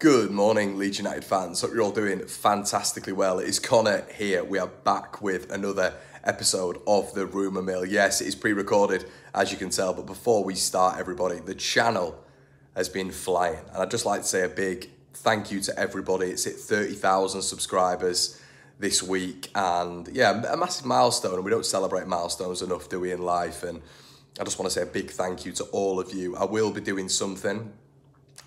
Good morning, Leeds United fans. Hope you're all doing fantastically well. It is Connor here. We are back with another episode of the Rumour Mill. Yes, it is pre-recorded, as you can tell, but before we start, everybody, the channel has been flying. And I'd just like to say a big thank you to everybody. It's hit 30,000 subscribers this week. And yeah, a massive milestone. And we don't celebrate milestones enough, do we, in life? And I just want to say a big thank you to all of you. I will be doing something.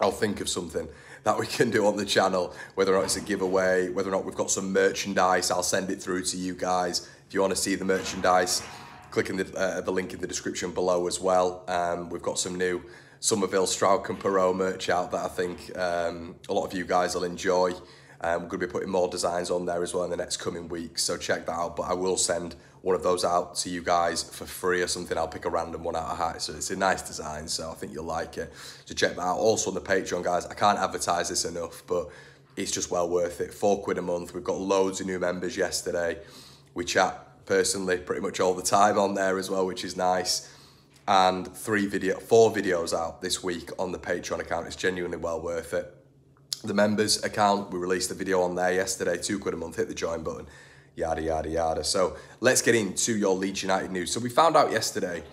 I'll think of something that we can do on the channel, whether or not it's a giveaway, whether or not we've got some merchandise. I'll send it through to you guys. If you want to see the merchandise, click in the link in the description below as well. We've got some new Somerville, Strauch and Perot merch out that I think a lot of you guys will enjoy. We're going to be putting more designs on there as well in the next coming weeks, so check that out. But I will send one of those out to you guys for free or something. I'll pick a random one out of hat. So it's a nice design, so I think you'll like it. So check that out. Also on the Patreon, guys, I can't advertise this enough, but it's just well worth it. £4 a month. We've got loads of new members yesterday. We chat personally pretty much all the time on there as well, which is nice. And 4 videos out this week on the Patreon account. It's genuinely well worth it. The members account, we released a video on there yesterday, £2 a month, hit the join button, yada, yada, yada. So let's get into your Leeds United news. So we found out yesterday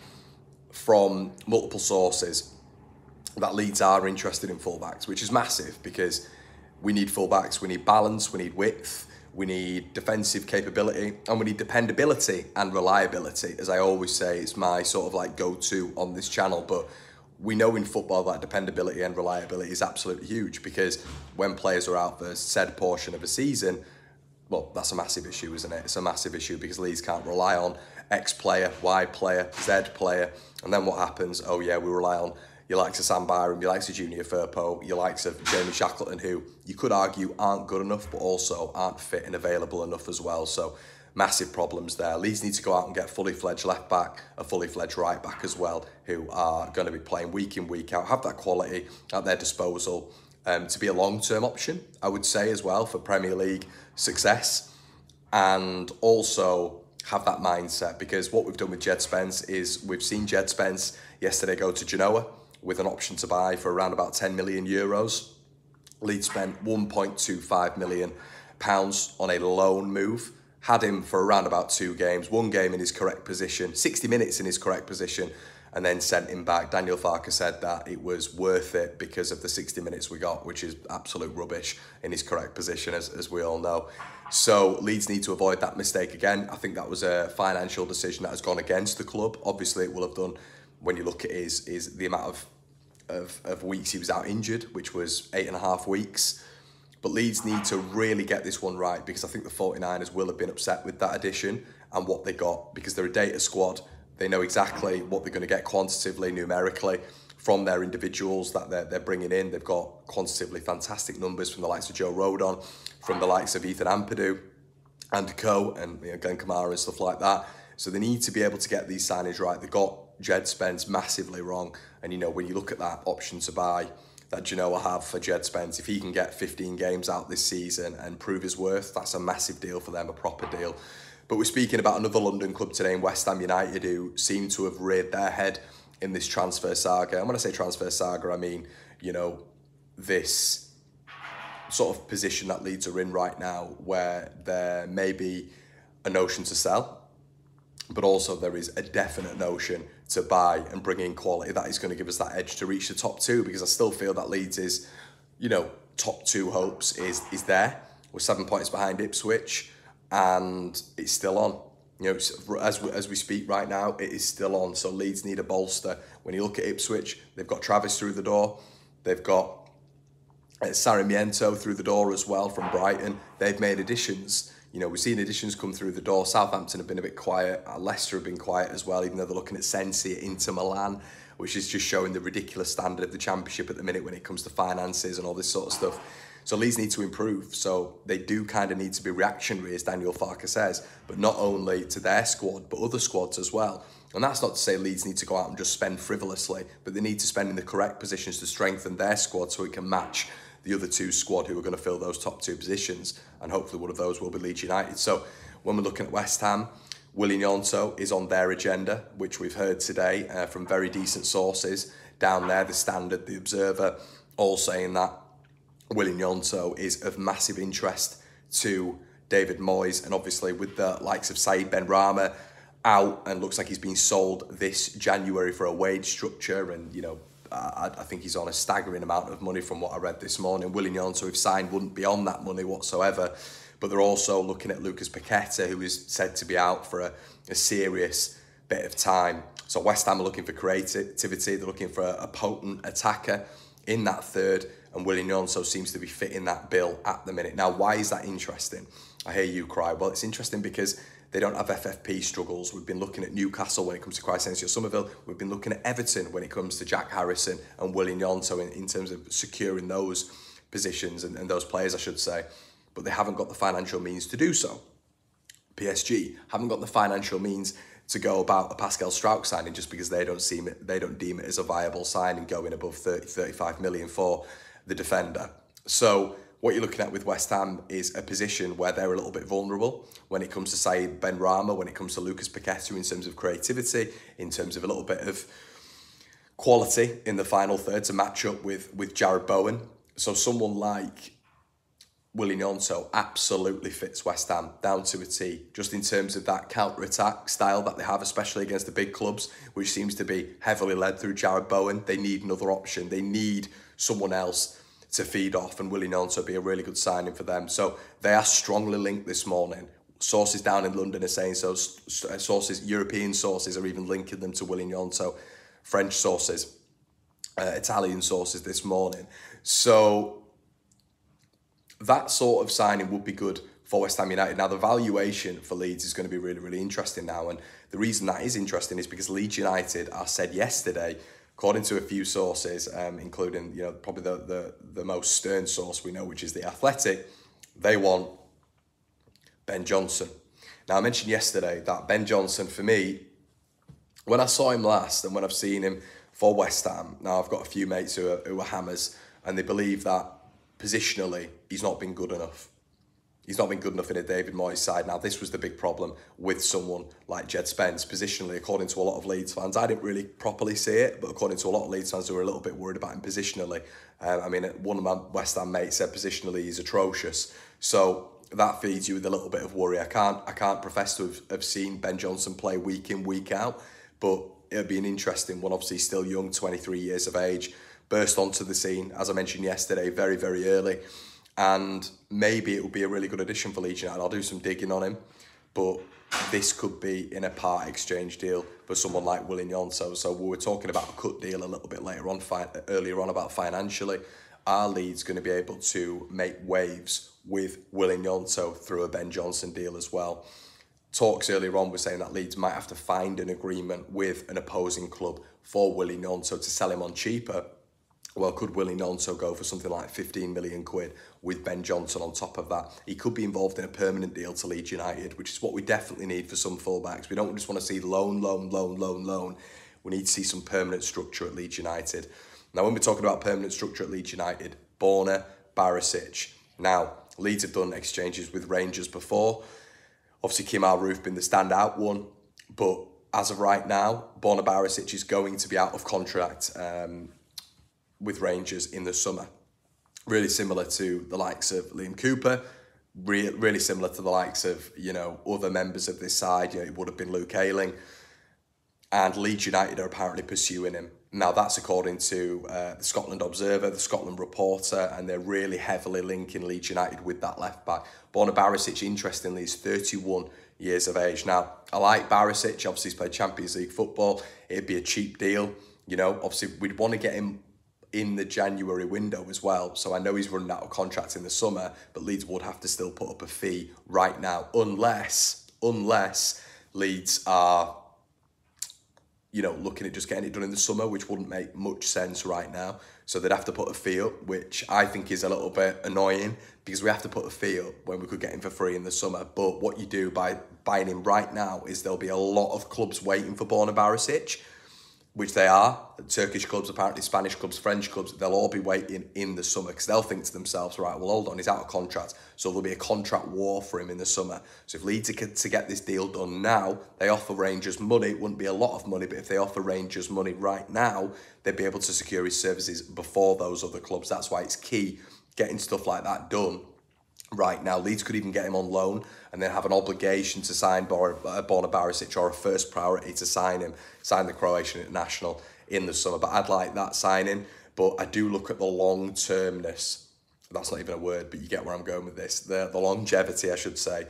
from multiple sources that Leeds are interested in fullbacks, which is massive because we need fullbacks, we need balance, we need width, we need defensive capability, and we need dependability and reliability. As I always say, it's my sort of like go-to on this channel, but we know in football that dependability and reliability is absolutely huge because when players are out for said portion of a season, well, that's a massive issue, isn't it? It's a massive issue because Leeds can't rely on X player, Y player, Z player. And then what happens? Oh yeah, we rely on your likes of Sam Byram, your likes of Junior Firpo, your likes of Jamie Shackleton, who you could argue aren't good enough, but also aren't fit and available enough as well. So massive problems there. Leeds need to go out and get a fully fledged left back, a fully fledged right back as well, who are going to be playing week in, week out, have that quality at their disposal to be a long-term option, I would say as well, for Premier League success, and also have that mindset, because what we've done with Jed Spence is we've seen Jed Spence yesterday go to Genoa with an option to buy for around about 10 million euros. Leeds spent 1.25 million pounds on a loan move, had him for around about 2 games, 1 game in his correct position, 60 minutes in his correct position, and then sent him back. Daniel Farke said that it was worth it because of the 60 minutes we got, which is absolute rubbish in his correct position, as we all know. So Leeds need to avoid that mistake again. I think that was a financial decision that has gone against the club. Obviously, it will have done when you look at is the amount of weeks he was out injured, which was 8.5 weeks. But Leeds need to really get this one right, because I think the 49ers will have been upset with that addition and what they got, because they're a data squad. They know exactly what they're going to get quantitatively, numerically, from their individuals that they're bringing in. They've got quantitatively fantastic numbers from the likes of Joe Rodon, from the likes of Ethan Ampadu and co, and Glenn Kamara and stuff like that. So they need to be able to get these signings right. They got Jed Spence massively wrong. And, when you look at that option to buy that Genoa have for Jed Spence, if he can get 15 games out this season and prove his worth, that's a massive deal for them, a proper deal. But we're speaking about another London club today in West Ham United, who seem to have reared their head in this transfer saga. And when I say transfer saga, I mean, this sort of position that Leeds are in right now, where there may be a notion to sell, but also there is a definite notion to buy and bring in quality that is going to give us that edge to reach the top 2, because I still feel that Leeds is, top 2 hopes is there. We're 7 points behind Ipswich, and it's still on. As we speak right now, it is still on. So Leeds need a bolster. When you look at Ipswich, they've got Travis through the door. They've got Sarmiento through the door as well from Brighton. They've made additions. We've seen additions come through the door. Southampton have been a bit quiet. Leicester have been quiet as well, even though they're looking at Sensi at Inter Milan, which is just showing the ridiculous standard of the Championship at the minute when it comes to finances and all this sort of stuff. So Leeds need to improve. So they do kind of need to be reactionary, as Daniel Farke says, but not only to their squad, but other squads as well. And that's not to say Leeds need to go out and just spend frivolously, but they need to spend in the correct positions to strengthen their squad so it can match the other 2 squad who are going to fill those top 2 positions, and hopefully one of those will be Leeds United. So when we're looking at West Ham, Willy Gnonto is on their agenda, which we've heard today from very decent sources down there, The Standard, The Observer, all saying that Willian Gnonto is of massive interest to David Moyes, and obviously with the likes of Said Benrahma out and looks like he's been sold this January for a wage structure, and I think he's on a staggering amount of money from what I read this morning. Willian Gnonto, if signed, wouldn't be on that money whatsoever. But they're also looking at Lucas Paqueta, who is said to be out for a serious bit of time. So West Ham are looking for creativity. They're looking for a potent attacker in that third, and Willian Gnonto seems to be fitting that bill at the minute. Now, why is that interesting? I hear you cry. Well, it's interesting because they don't have FFP struggles. We've been looking at Newcastle when it comes to Crysencio Somerville. We've been looking at Everton when it comes to Jack Harrison and Willian Gnonto in terms of securing those positions and those players, I should say. But they haven't got the financial means to do so. PSG haven't got the financial means to go about a Pascal Struijk signing just because they don't deem it as a viable signing going above 35 million for the defender. So what you're looking at with West Ham is a position where they're a little bit vulnerable when it comes to Said Benrahma, when it comes to Lucas Paqueta in terms of creativity, in terms of a little bit of quality in the final third to match up with Jared Bowen. So someone like Willian Gnonto absolutely fits West Ham down to a T, just in terms of that counter-attack style that they have, especially against the big clubs, which seems to be heavily led through Jared Bowen. They need another option. They need someone else to feed off, and Willian Gnonto would be a really good signing for them. So they are strongly linked this morning. Sources down in London are saying so. European sources are even linking them to Willian Gnonto. French sources, Italian sources this morning. So that sort of signing would be good for West Ham United. Now, the valuation for Leeds is going to be really, really interesting now. And the reason that is interesting is because Leeds United are said yesterday, according to a few sources, including probably the most stern source we know, which is The Athletic, they want Ben Johnson. Now, I mentioned yesterday that Ben Johnson, for me, when I saw him last and when I've seen him for West Ham, now I've got a few mates who are hammers, and they believe that positionally, he's not been good enough. He's not been good enough in a David Moyes side. Now, this was the big problem with someone like Jed Spence. Positionally, according to a lot of Leeds fans, I didn't really properly see it, but according to a lot of Leeds fans who were a little bit worried about him positionally, one of my West Ham mates said positionally he's atrocious. So that feeds you with a little bit of worry. I can't profess to have seen Ben Johnson play week in, week out, but it'll be an interesting one. Obviously, still young, 23 years of age. Burst onto the scene, as I mentioned yesterday, very, very early. And maybe it will be a really good addition for Leeds United. I'll do some digging on him. But this could be in a part exchange deal for someone like Willian Gnonto. So we were talking about a cut deal a little bit earlier on about financially. Are Leeds going to be able to make waves with Willian Gnonto through a Ben Johnson deal as well? Talks earlier on were saying that Leeds might have to find an agreement with an opposing club for Willian Gnonto to sell him on cheaper. Well, could Willian Gnonto go for something like 15 million quid with Ben Johnson on top of that? He could be involved in a permanent deal to Leeds United, which is what we definitely need for some fullbacks. We don't just want to see loan. We need to see some permanent structure at Leeds United. Now, when we're talking about permanent structure at Leeds United, Borna, Barisic. Now, Leeds have done exchanges with Rangers before. Obviously, Kemal Roof been the standout one. But as of right now, Borna Barisic is going to be out of contract with Rangers in the summer. Really similar to the likes of Liam Cooper, really similar to the likes of, other members of this side. It would have been Luke Ayling. And Leeds United are apparently pursuing him. Now, that's according to the Scotland Observer, the Scotland Reporter, and they're really heavily linking Leeds United with that left-back. Borna Barisic, interestingly, is 31 years of age. Now, I like Barisic. Obviously, he's played Champions League football. It'd be a cheap deal. Obviously, we'd want to get him in the January window as well. So I know he's running out of contract in the summer, but Leeds would have to still put up a fee right now, unless Leeds are, looking at just getting it done in the summer, which wouldn't make much sense right now. So they'd have to put a fee up, which I think is a little bit annoying because we have to put a fee up when we could get him for free in the summer. But what you do by buying him right now is there'll be a lot of clubs waiting for Borna Barisic, which they are. Turkish clubs, apparently Spanish clubs, French clubs, they'll all be waiting in the summer because they'll think to themselves, right, well, hold on, he's out of contract. So there'll be a contract war for him in the summer. So if Leeds are to get this deal done now, they offer Rangers money. It wouldn't be a lot of money, but if they offer Rangers money right now, they'd be able to secure his services before those other clubs. That's why it's key getting stuff like that done right now. Leeds could even get him on loan and then have an obligation to sign Borna Barisic, or a first priority to sign the Croatian international in the summer. But I'd like that signing. But I do look at the long-termness, that's not even a word, but you get where I'm going with this, the longevity, I should say,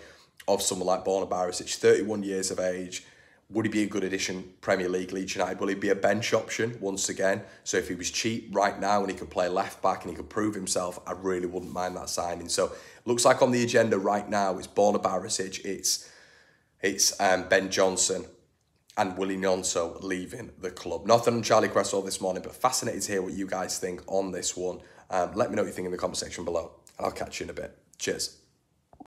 of someone like Borna Barisic, 31 years of age. Would he be a good addition, Premier League, Leeds United? Will he be a bench option once again? So if he was cheap right now and he could play left back and he could prove himself, I really wouldn't mind that signing. So looks like on the agenda right now, it's Borna Barisic, it's Ben Johnson and Willie Gnonto leaving the club. Nothing on Charlie Cresswell this morning, but fascinated to hear what you guys think on this one. Let me know what you think in the comment section below, and I'll catch you in a bit. Cheers.